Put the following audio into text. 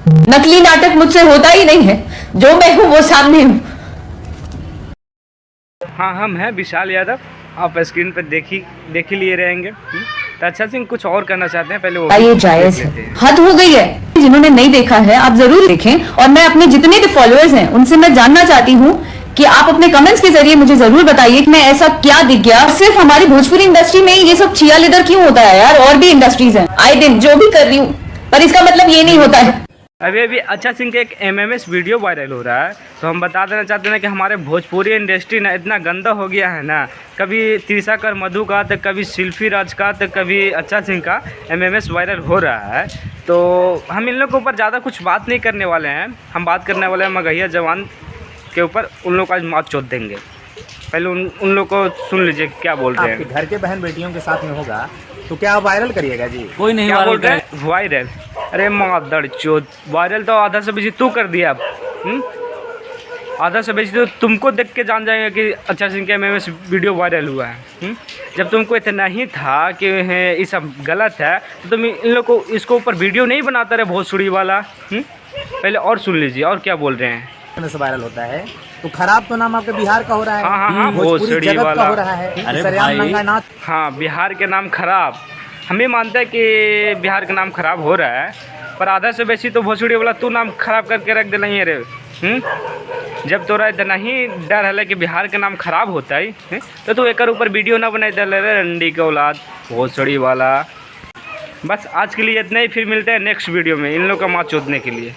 नकली नाटक मुझसे होता ही नहीं है, जो मैं हूँ वो सामने हूँ। हाँ, हम हैं विशाल यादव, आप स्क्रीन पर देख ही लिए रहेंगे। तो अच्छा सिंह कुछ और करना चाहते हैं, पहले वो ये जायज है, हद हो गई है। जिन्होंने नहीं देखा है आप जरूर देखें, और मैं अपने जितने भी फॉलोअर्स हैं उनसे मैं जानना चाहती हूँ कि आप अपने कमेंट्स के जरिए मुझे जरूर बताइए कि मैं ऐसा क्या दिख गया। सिर्फ हमारी भोजपुरी इंडस्ट्री में ही ये सब छिया लेदर क्यों होता है यार, और भी इंडस्ट्रीज हैं, आए दिन जो भी कर रही हूँ, पर इसका मतलब ये नहीं होता है। अभी अच्छा सिंह का एक एमएमएस वीडियो वायरल हो रहा है, तो हम बता देना चाहते हैं कि हमारे भोजपुरी इंडस्ट्री ना इतना गंदा हो गया है ना, कभी तिरसाकर मधु का, तो कभी शिल्पी राज का, तो कभी अच्छा सिंह का एमएमएस वायरल हो रहा है। तो हम इन लोगों के ऊपर ज़्यादा कुछ बात नहीं करने वाले हैं, हम बात करने वाले हैं मगहिया जवान के ऊपर। उन लोग का आज मौत चोट देंगे। पहले उन लोग को सुन लीजिए क्या बोल रहे हैं। आपके घर के बहन बेटियों के साथ में होगा तो क्या आप वायरल करिएगा जी? कोई नहीं क्या बोल वायरल रहे करे। हैं? वायरल? अरे मादर चोट, वायरल तो आधा से बेसी तू कर दिया अब। आधा से बेसी तो तुमको देख के जान जाएंगे कि अच्छा सिंह के एमएमएस वीडियो वायरल हुआ है। जब तुमको इतना ही था कि ये सब गलत है, तो तुम इन लोग को इसको ऊपर वीडियो नहीं बनाता रहे भोजपुरी वाला। पहले और सुन लीजिए और क्या बोल रहे हैं। से वायरल होता है तो खराब तो नाम आपके बिहार का हो रहा है। हाँ, भोजपुरी भोजपुरी जगत वाला का हो रहा है। अरे सरेआम भाई। नंगा नाच। हाँ, बिहार के नाम खराब, हम भी मानते हैं कि बिहार का नाम खराब हो रहा है, पर आधा से बेसी तो भोजपुरी वाला तू नाम खराब करके रख दे नहीं है रे। जब तोरा इतना ही डर है कि बिहार का नाम खराब होता है, तो तू एक ऊपर वीडियो ना बनाए दे रे रंडी के औलाद भोसड़ी वाला। बस आज के लिए इतना ही, फिर मिलते हैं नेक्स्ट वीडियो में इन लोग का माँ चोदने के लिए।